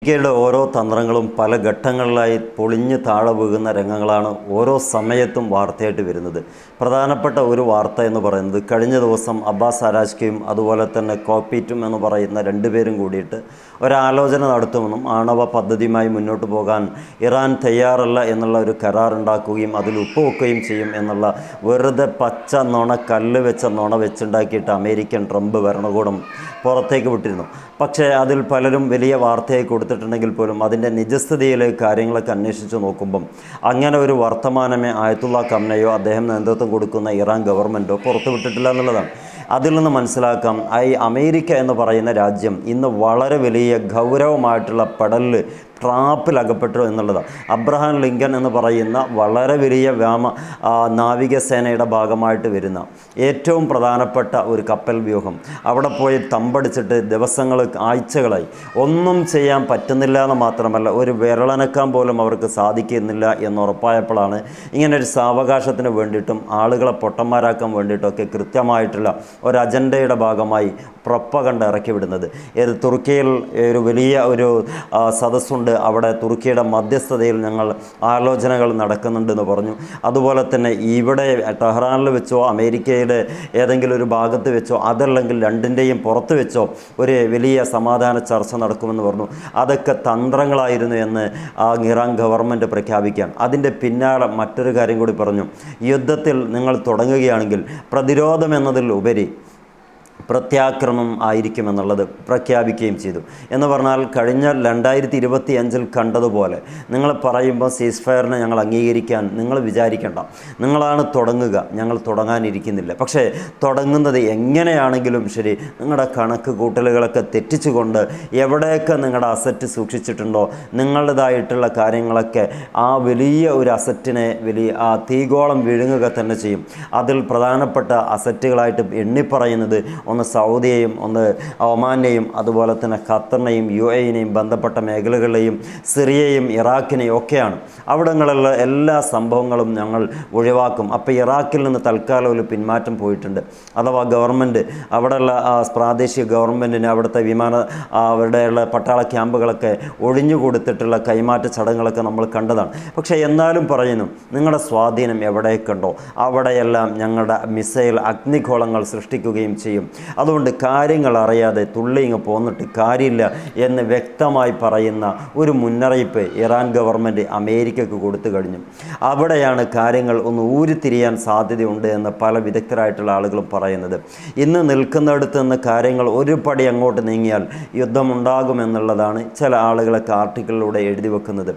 അമേരിക്കയുടെ ഓരോ തന്ത്രങ്ങളും പല ഘട്ടങ്ങളിലായി പൊളിഞ്ഞ് താഴെ വീഴുന്ന രംഗങ്ങളാണ് ഓരോ സമയത്തും വാർത്തയായിട്ട് വരുന്നത്. പ്രധാനപ്പെട്ട ഒരു വാർത്ത എന്ന് പറയുന്നത് കഴിഞ്ഞ ദിവസം അബ്ബാസ് അരാജ്കിയും അതുപോലെ തന്നെ കോക്പിറ്റും എന്ന് പറയുന്ന രണ്ടുപേരും കൂടിയിട്ട് ഒരാലോചന നടത്തുമെന്നും ആണവ പദ്ധതിയുമായി മുന്നോട്ട് പോകാൻ ഇറാൻ തയ്യാറല്ല എന്നുള്ള ഒരു കരാറുണ്ടാക്കുകയും അതിൽ ഒപ്പുവെക്കുകയും ചെയ്യും എന്നുള്ള വെറുതെ പച്ച നുണ കല്ല് വെച്ച നുണ വെച്ചുണ്ടാക്കിയിട്ട് അമേരിക്കൻ ട്രംപ് ഭരണകൂടം പുറത്തേക്ക് വിട്ടിരുന്നു. പക്ഷേ അതിൽ പലരും വലിയ വാർത്തയായി കൊടുത്തിട്ടുണ്ടെങ്കിൽ പോലും അതിൻ്റെ നിജസ്ഥിതിയിലെ കാര്യങ്ങളൊക്കെ അന്വേഷിച്ച് നോക്കുമ്പം അങ്ങനെ ഒരു വർത്തമാനമേ ആയത്തുള്ള ഖമനയോ അദ്ദേഹം നേതൃത്വം കൊടുക്കുന്ന ഇറാൻ ഗവൺമെൻറ്റോ പുറത്തുവിട്ടിട്ടില്ല എന്നുള്ളതാണ്. അതിൽ നിന്ന് മനസ്സിലാക്കാം അമേരിക്ക എന്ന് പറയുന്ന രാജ്യം ഇന്ന് വളരെ വലിയ ഗൗരവമായിട്ടുള്ള പെടലിൽ ട്രാപ്പിലകപ്പെട്ടു എന്നുള്ളതാണ്. അബ്രഹാം ലിങ്കൺ എന്ന് പറയുന്ന വളരെ വലിയ നാവികസേനയുടെ ഭാഗമായിട്ട് വരുന്ന ഏറ്റവും പ്രധാനപ്പെട്ട ഒരു കപ്പൽ വ്യൂഹം അവിടെ പോയി തമ്പടിച്ചിട്ട് ആഴ്ചകളായി ഒന്നും ചെയ്യാൻ പറ്റുന്നില്ല എന്ന് മാത്രമല്ല ഒരു വിരളനക്കാൻ പോലും അവർക്ക് സാധിക്കുന്നില്ല എന്നുറപ്പായപ്പോഴാണ് ഇങ്ങനൊരു സാവകാശത്തിന് വേണ്ടിയിട്ടും ആളുകളെ പൊട്ടന്മാരാക്കാൻ വേണ്ടിയിട്ടൊക്കെ കൃത്യമായിട്ടുള്ള ഒരു അജണ്ടയുടെ ഭാഗമായി പ്രൊപ്പഗണ്ട ഇറക്കി വിടുന്നത്. തുർക്കിയിൽ ഒരു വലിയ ഒരു സദസ്സുണ്ട്, അവിടെ തുർക്കിയുടെ മധ്യസ്ഥതയിൽ ഞങ്ങൾ ആലോചനകൾ നടക്കുന്നുണ്ടെന്ന് പറഞ്ഞു. അതുപോലെ തന്നെ ഇവിടെ ടെഹ്റാനിൽ വെച്ചോ അമേരിക്കയുടെ ഏതെങ്കിലും ഒരു ഭാഗത്ത് വെച്ചോ അതല്ലെങ്കിൽ രണ്ടിൻ്റെയും പുറത്ത് വെച്ചോ ഒരു വലിയ സമാധാന ചർച്ച നടക്കുമെന്ന് പറഞ്ഞു. അതൊക്കെ തന്ത്രങ്ങളായിരുന്നു എന്ന് ഇറാൻ ഗവൺമെൻറ് പ്രഖ്യാപിക്കുകയാണ്. അതിൻ്റെ പിന്നാലെ മറ്റൊരു കാര്യം കൂടി പറഞ്ഞു, യുദ്ധത്തിൽ നിങ്ങൾ തുടങ്ങുകയാണെങ്കിൽ പ്രതിരോധം എന്നതിൽ ഉപരി പ്രത്യാക്രമണം ആയിരിക്കുമെന്നുള്ളത് പ്രഖ്യാപിക്കുകയും ചെയ്തു. എന്ന് പറഞ്ഞാൽ കഴിഞ്ഞ 2025 കണ്ടതുപോലെ നിങ്ങൾ പറയുമ്പോൾ സീസ് ഫയറിനെ ഞങ്ങൾ അംഗീകരിക്കാൻ നിങ്ങൾ വിചാരിക്കേണ്ട, നിങ്ങളാണ് തുടങ്ങുക, ഞങ്ങൾ തുടങ്ങാനിരിക്കുന്നില്ല. പക്ഷേ തുടങ്ങുന്നത് എങ്ങനെയാണെങ്കിലും ശരി നിങ്ങളുടെ കണക്ക് കൂട്ടലുകളൊക്കെ തെറ്റിച്ചുകൊണ്ട് എവിടെയൊക്കെ നിങ്ങളുടെ അസറ്റ് സൂക്ഷിച്ചിട്ടുണ്ടോ നിങ്ങളുടേതായിട്ടുള്ള കാര്യങ്ങളൊക്കെ ആ വലിയ ഒരു അസറ്റിനെ ആ തീഗോളം വിഴുങ്ങുക തന്നെ ചെയ്യും. അതിൽ പ്രധാനപ്പെട്ട അസറ്റുകളായിട്ട് എണ്ണിപ്പറയുന്നത് ഒന്ന് സൗദിയെയും ഒന്ന് ഒമാനെയും അതുപോലെ തന്നെ ഖത്തറിനെയും UAE-നെയും ബന്ധപ്പെട്ട മേഖലകളെയും സിറിയയും ഇറാഖിനെയും ഒക്കെയാണ്. അവിടങ്ങളിലുള്ള എല്ലാ സംഭവങ്ങളും ഞങ്ങൾ ഒഴിവാക്കും. അപ്പോൾ ഇറാഖിൽ നിന്ന് തൽക്കാലം ഒരു പിന്മാറ്റം പോയിട്ടുണ്ട്. അഥവാ ഗവൺമെൻറ് അവിടെയുള്ള പ്രാദേശിക ഗവൺമെൻറ്റിന് അവിടുത്തെ അവരുടെയുള്ള പട്ടാള ക്യാമ്പുകളൊക്കെ ഒഴിഞ്ഞു കൊടുത്തിട്ടുള്ള കൈമാറ്റ ചടങ്ങുകളൊക്കെ നമ്മൾ കണ്ടതാണ്. പക്ഷേ എന്നാലും പറയുന്നു നിങ്ങളുടെ സ്വാധീനം എവിടെയൊക്കെയുണ്ടോ അവിടെയെല്ലാം ഞങ്ങളുടെ മിസൈൽ അഗ്നിഗോളങ്ങൾ സൃഷ്ടിക്കുകയും ചെയ്യും. അതുകൊണ്ട് കാര്യങ്ങൾ അറിയാതെ തുള്ളിങ്ങ് പോന്നിട്ട് കാര്യമില്ല എന്ന് വ്യക്തമായി പറയുന്ന ഒരു മുന്നറിയിപ്പ് ഇറാൻ ഗവൺമെൻറ് അമേരിക്കക്ക് കൊടുത്തു കഴിഞ്ഞു. അവിടെയാണ് കാര്യങ്ങൾ ഒന്ന് ഊരിത്തിരിയാൻ സാധ്യതയുണ്ട് എന്ന് പല വിദഗ്ധരായിട്ടുള്ള ആളുകളും പറയുന്നത്. ഇന്ന് നിൽക്കുന്നിടത്ത് നിന്ന് കാര്യങ്ങൾ ഒരു പടി അങ്ങോട്ട് നീങ്ങിയാൽ യുദ്ധമുണ്ടാകുമെന്നുള്ളതാണ് ചില ആളുകളൊക്കെ ആർട്ടിക്കിളിലൂടെ എഴുതി വെക്കുന്നത്.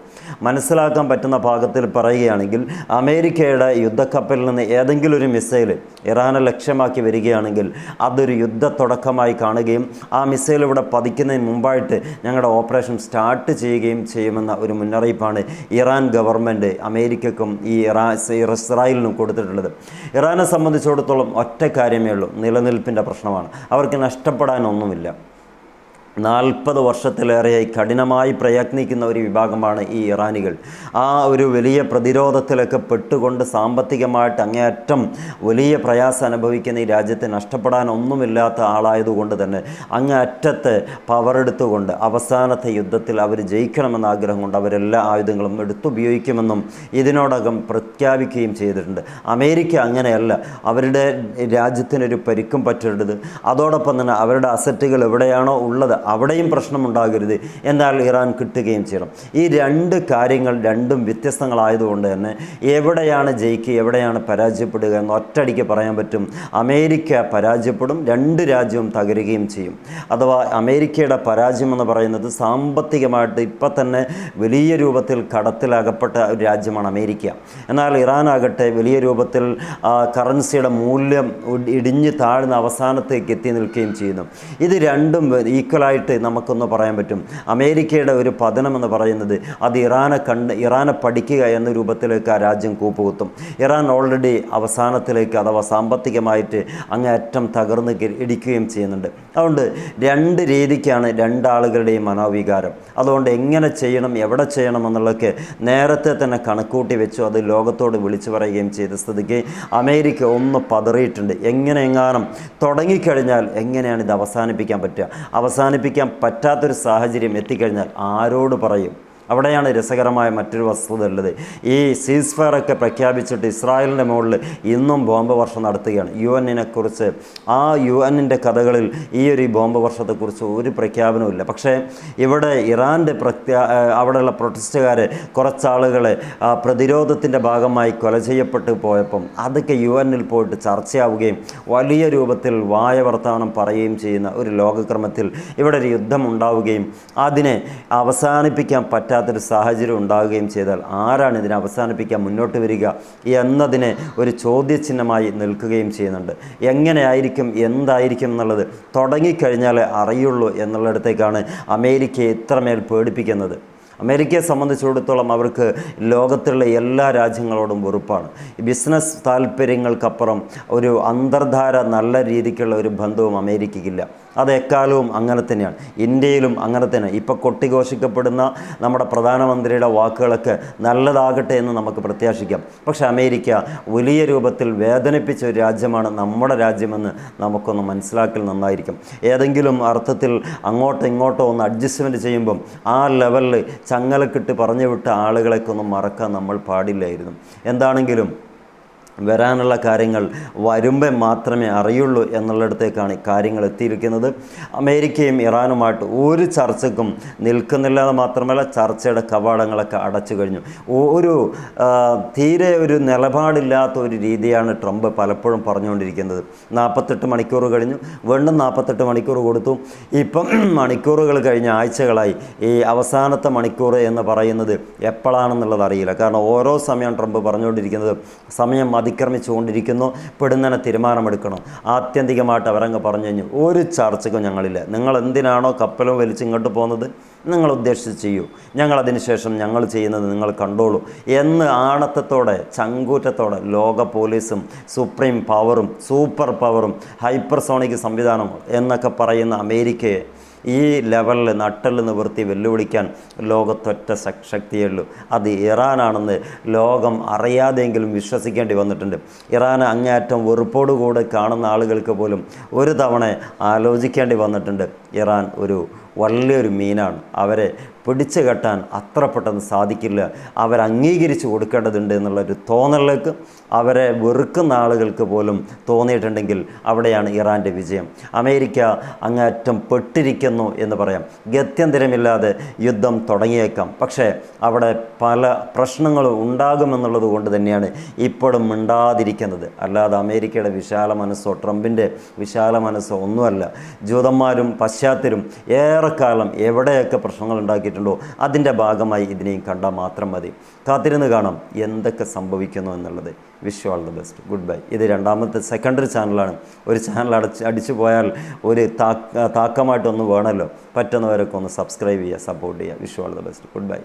മനസ്സിലാക്കാൻ പറ്റുന്ന ഭാഗത്തിൽ പറയുകയാണെങ്കിൽ അമേരിക്കയുടെ യുദ്ധക്കപ്പലിൽ നിന്ന് ഏതെങ്കിലും ഒരു മിസൈൽ ഇറാനെ ലക്ഷ്യമാക്കി വരികയാണെങ്കിൽ അതൊരു യുദ്ധ തുടക്കമായി കാണുകയും ആ മിസൈൽ ഇവിടെ പതിക്കുന്നതിന് മുമ്പായിട്ട് ഞങ്ങളുടെ ഓപ്പറേഷൻ സ്റ്റാർട്ട് ചെയ്യുകയും ചെയ്യുമെന്ന ഒരു മുന്നറിയിപ്പാണ് ഇറാൻ ഗവൺമെൻറ് അമേരിക്കക്കും ഈ ഇസ്രായേലിനും കൊടുത്തിട്ടുള്ളത്. ഇറാനെ സംബന്ധിച്ചിടത്തോളം ഒറ്റ കാര്യമേ ഉള്ളൂ, നിലനിൽപ്പിൻ്റെ പ്രശ്നമാണ്. അവർക്ക് നഷ്ടപ്പെടാനൊന്നുമില്ല. 40 വർഷത്തിലേറെയായി കഠിനമായി പ്രയത്നിക്കുന്ന ഒരു വിഭാഗമാണ് ഈ ഇറാനികൾ. ആ ഒരു വലിയ പ്രതിരോധത്തിലൊക്കെ പെട്ടുകൊണ്ട് സാമ്പത്തികമായിട്ട് അങ്ങേയറ്റം വലിയ പ്രയാസം അനുഭവിക്കുന്ന ഈ രാജ്യത്തെ നഷ്ടപ്പെടാനൊന്നുമില്ലാത്ത ആളായതുകൊണ്ട് തന്നെ അങ്ങേയറ്റത്തെ പവറെടുത്തുകൊണ്ട് അവസാനത്തെ യുദ്ധത്തിൽ അവർ ജയിക്കണമെന്ന ആഗ്രഹം കൊണ്ട് അവരെല്ലാ ആയുധങ്ങളും എടുത്തുപയോഗിക്കുമെന്നും ഇതിനോടകം പ്രഖ്യാപിക്കുകയും ചെയ്തിട്ടുണ്ട്. അമേരിക്ക അങ്ങനെയല്ല, അവരുടെ രാജ്യത്തിനൊരു പരിക്കും പറ്റരുത്, അതോടൊപ്പം തന്നെ അവരുടെ അസറ്റുകൾ എവിടെയാണോ ഉള്ളത് അവിടെയും പ്രശ്നമുണ്ടാകരുത്, എന്നാൽ ഇറാൻ കിട്ടുകയും ചെയ്യണം. ഈ രണ്ട് കാര്യങ്ങൾ രണ്ടും വ്യത്യസ്തങ്ങളായതുകൊണ്ട് തന്നെ എവിടെയാണ് ജയിക്കുക എവിടെയാണ് പരാജയപ്പെടുക എന്ന് ഒറ്റയടിക്ക് പറയാൻ പറ്റും. അമേരിക്ക പരാജയപ്പെടും, രണ്ട് രാജ്യവും തകരുകയും ചെയ്യും. അഥവാ അമേരിക്കയുടെ പരാജയം എന്ന് പറയുന്നത് സാമ്പത്തികമായിട്ട് ഇപ്പം തന്നെ വലിയ രൂപത്തിൽ കടത്തിലകപ്പെട്ട ഒരു രാജ്യമാണ് അമേരിക്ക. എന്നാൽ ഇറാനാകട്ടെ വലിയ രൂപത്തിൽ കറൻസിയുടെ മൂല്യം ഇടിഞ്ഞ് താഴ്ന്ന അവസാനത്തേക്ക് എത്തി നിൽക്കുകയും ചെയ്യുന്നു. ഇത് രണ്ടും ഈക്വലായിട്ട് നമുക്കൊന്ന് പറയാൻ പറ്റും. അമേരിക്കയുടെ ഒരു പതനം എന്ന് പറയുന്നത് അത് ഇറാനെ പഠിക്കുക എന്ന രൂപത്തിലേക്ക് ആ രാജ്യം കൂപ്പുകുത്തും. ഇറാൻ ഓൾറെഡി അവസാനത്തിലേക്ക് അഥവാ സാമ്പത്തികമായിട്ട് അങ്ങേയറ്റം തകർന്ന് ഇടിക്കുകയും ചെയ്യുന്നുണ്ട്. അതുകൊണ്ട് രണ്ട് രീതിക്കാണ് രണ്ടാളുകളുടെയും മനോവികാരം. അതുകൊണ്ട് എങ്ങനെ ചെയ്യണം എവിടെ ചെയ്യണം എന്നുള്ളതൊക്കെ നേരത്തെ തന്നെ കണക്കൂട്ടി വെച്ചു അത് ലോകത്തോട് വിളിച്ചു പറയുകയും ചെയ്ത സ്ഥിതിക്ക് അമേരിക്ക ഒന്ന് പതറിയിട്ടുണ്ട്. എങ്ങാനും തുടങ്ങിക്കഴിഞ്ഞാൽ എങ്ങനെയാണ് ഇത് അവസാനിപ്പിക്കാൻ പറ്റുക? അവസാനിപ്പിക്കാൻ പറ്റാത്തൊരു സാഹചര്യം എത്തിക്കഴിഞ്ഞാൽ ആരോട് പറയും? അവിടെയാണ് രസകരമായ മറ്റൊരു വസ്തുത ഉള്ളത്. ഈ സീസ് ഫയറൊക്കെ പ്രഖ്യാപിച്ചിട്ട് ഇസ്രായേലിൻ്റെ മുകളിൽ ഇന്നും ബോംബ് വർഷം നടത്തുകയാണ്. UN-നെക്കുറിച്ച് ആ UN-ൻ്റെ കഥകളിൽ ഈ ഒരു ബോംബ് വർഷത്തെക്കുറിച്ച് ഒരു പ്രഖ്യാപനവുമില്ല. പക്ഷേ ഇവിടെ ഇറാൻ്റെ അവിടെയുള്ള പ്രൊട്ടസ്റ്റുകാരെ കുറച്ചാളുകളെ പ്രതിരോധത്തിൻ്റെ ഭാഗമായി കൊല ചെയ്യപ്പെട്ടു പോയപ്പം അതൊക്കെ UN-ൽ പോയിട്ട് ചർച്ചയാവുകയും വലിയ രൂപത്തിൽ വായവർത്തമാനം പറയുകയും ചെയ്യുന്ന ഒരു ലോകക്രമത്തിൽ ഇവിടെ ഒരു യുദ്ധം ഉണ്ടാവുകയും അതിനെ അവസാനിപ്പിക്കാൻ പറ്റാത്തൊരു സാഹചര്യം ഉണ്ടാവുകയും ചെയ്താൽ ആരാണ് ഇതിനെ അവസാനിപ്പിക്കാൻ മുന്നോട്ട് വരിക എന്നതിനെ ഒരു ചോദ്യചിഹ്നമായി നിൽക്കുകയും ചെയ്യുന്നുണ്ട്. എങ്ങനെയായിരിക്കും, എന്തായിരിക്കും എന്നുള്ളത് തുടങ്ങിക്കഴിഞ്ഞാലേ അറിയുള്ളൂ എന്നുള്ളിടത്തേക്കാണ് അമേരിക്കയെ ഇത്രമേൽ പേടിപ്പിക്കുന്നത്. അമേരിക്കയെ സംബന്ധിച്ചിടത്തോളം അവർക്ക് ലോകത്തുള്ള എല്ലാ രാജ്യങ്ങളോടും വെറുപ്പാണ്. ബിസിനസ് താല്പര്യങ്ങൾക്കപ്പുറം ഒരു അന്തർധാര നല്ല രീതിക്കുള്ള ഒരു ബന്ധവും അമേരിക്കയ്ക്കില്ല. അത് എക്കാലവും അങ്ങനെ തന്നെയാണ്. ഇന്ത്യയിലും അങ്ങനെ തന്നെ. ഇപ്പോൾ കൊട്ടിഘോഷിക്കപ്പെടുന്ന നമ്മുടെ പ്രധാനമന്ത്രിയുടെ വാക്കുകളൊക്കെ നല്ലതാകട്ടെ എന്ന് നമുക്ക് പ്രത്യാശിക്കാം. പക്ഷേ അമേരിക്ക വലിയ രൂപത്തിൽ വേദനിപ്പിച്ച ഒരു രാജ്യമാണ് നമ്മുടെ രാജ്യമെന്ന് നമുക്കൊന്ന് മനസ്സിലാക്കൽ നന്നായിരിക്കും. ഏതെങ്കിലും അർത്ഥത്തിൽ അങ്ങോട്ടോ ഇങ്ങോട്ടോ ഒന്ന് അഡ്ജസ്റ്റ്മെൻറ്റ് ചെയ്യുമ്പം ആ ലെവലിൽ ചങ്ങലക്കിട്ട് പറഞ്ഞു വിട്ട ആളുകളെക്കൊന്നും മറക്കാൻ നമ്മൾ പാടില്ലായിരുന്നു. എന്താണെങ്കിലും വരാനുള്ള കാര്യങ്ങൾ വരുമ്പോൾ മാത്രമേ അറിയുള്ളൂ എന്നുള്ളിടത്തേക്കാണ് കാര്യങ്ങൾ എത്തിയിരിക്കുന്നത്. അമേരിക്കയും ഇറാനുമായിട്ട് ഒരു ചർച്ചയ്ക്കും നിൽക്കുന്നില്ല എന്ന് മാത്രമല്ല, ചർച്ചയുടെ കവാടങ്ങളൊക്കെ അടച്ചു കഴിഞ്ഞു. തീരെ ഒരു നിലപാടില്ലാത്ത ഒരു രീതിയാണ് ട്രംപ് പലപ്പോഴും പറഞ്ഞുകൊണ്ടിരിക്കുന്നത്. 48 മണിക്കൂർ കഴിഞ്ഞു, വീണ്ടും 48 മണിക്കൂർ കൊടുത്തു. ഇപ്പം മണിക്കൂറുകൾ കഴിഞ്ഞ ആഴ്ചകളായി ഈ അവസാനത്തെ മണിക്കൂർ എന്ന് പറയുന്നത് എപ്പോഴാണെന്നുള്ളത് അറിയില്ല. കാരണം ഓരോ സമയം ട്രംപ് പറഞ്ഞുകൊണ്ടിരിക്കുന്നത് സമയം അതിക്രമിച്ചുകൊണ്ടിരിക്കുന്നു, പെടുന്നതിനെ തീരുമാനമെടുക്കണം. ആത്യന്തികമായിട്ട് അവരങ്ങ് പറഞ്ഞു കഴിഞ്ഞു, ഒരു ചർച്ചയ്ക്കും ഞങ്ങളില്ല. നിങ്ങൾ എന്തിനാണോ കപ്പലും വലിച്ച് ഇങ്ങോട്ട് പോകുന്നത് നിങ്ങൾ ഉദ്ദേശിച്ച് ചെയ്യൂ, ഞങ്ങളതിന് ശേഷം ഞങ്ങൾ ചെയ്യുന്നത് നിങ്ങൾ കണ്ടോളൂ എന്ന് ആണത്തത്തോടെ ചങ്കൂറ്റത്തോടെ ലോക പോലീസും സുപ്രീം പവറും സൂപ്പർ പവറും ഹൈപ്പർസോണിക് സംവിധാനം എന്നൊക്കെ പറയുന്ന അമേരിക്കയെ ഈ ലെവലിൽ നട്ടല് നിവർത്തി വെല്ലുവിളിക്കാൻ ലോകത്തൊറ്റ ശക്തിയുള്ളൂ. അത് ഇറാനാണെന്ന് ലോകം അറിയാതെങ്കിലും വിശ്വസിക്കേണ്ടി വന്നിട്ടുണ്ട്. ഇറാന് അങ്ങേയറ്റം വെറുപ്പോടുകൂടെ കാണുന്ന ആളുകൾക്ക് പോലും ഒരു തവണ ആലോചിക്കേണ്ടി വന്നിട്ടുണ്ട്. ഇറാൻ ഒരു വലിയൊരു മീനാണ്, അവരെ പിടിച്ചു കെട്ടാൻ അത്ര പെട്ടെന്ന് സാധിക്കില്ല, അവരംഗീകരിച്ച് കൊടുക്കേണ്ടതുണ്ട് എന്നുള്ളൊരു തോന്നലിലേക്ക് അവരെ വെറുക്കുന്ന ആളുകൾക്ക് പോലും തോന്നിയിട്ടുണ്ടെങ്കിൽ അവിടെയാണ് ഇറാൻ്റെ വിജയം. അമേരിക്ക അങ്ങേറ്റം പെട്ടിരിക്കുന്നു എന്ന് പറയാം. ഗത്യന്തരമില്ലാതെ യുദ്ധം തുടങ്ങിയേക്കാം, പക്ഷേ അവിടെ പല പ്രശ്നങ്ങളും ഉണ്ടാകുമെന്നുള്ളത് കൊണ്ട് തന്നെയാണ് ഇപ്പോഴും മിണ്ടാതിരിക്കുന്നത്. അല്ലാതെ അമേരിക്കയുടെ വിശാല മനസ്സോ ട്രംപിൻ്റെ വിശാല മനസ്സോ ഒന്നുമല്ല. ജൂതന്മാരും പാശ്ചാത്യരും ഏറെക്കാലം എവിടെയൊക്കെ പ്രശ്നങ്ങൾ ഉണ്ടാക്കിയിട്ടുണ്ടോ അതിൻ്റെ ഭാഗമായി ഇതിനെയും കണ്ടാൽ മാത്രം മതി. കാത്തിരുന്ന് കാണാം എന്തൊക്കെ സംഭവിക്കുന്നു എന്നുള്ളത്. Wish you all the best. Good bye. ഇത് രണ്ടാമത്തെ സെക്കൻഡറി ചാനലാണ്. ഒരു ചാനൽ അടിച്ചു പോയാൽ ഒരു താക്കമായിട്ടൊന്ന് വേണമല്ലോ. പറ്റുന്നവരൊക്കെ ഒന്ന് സബ്സ്ക്രൈബ് ചെയ്യുക, സപ്പോർട്ട് ചെയ്യുക. Wish you all the best. Good bye.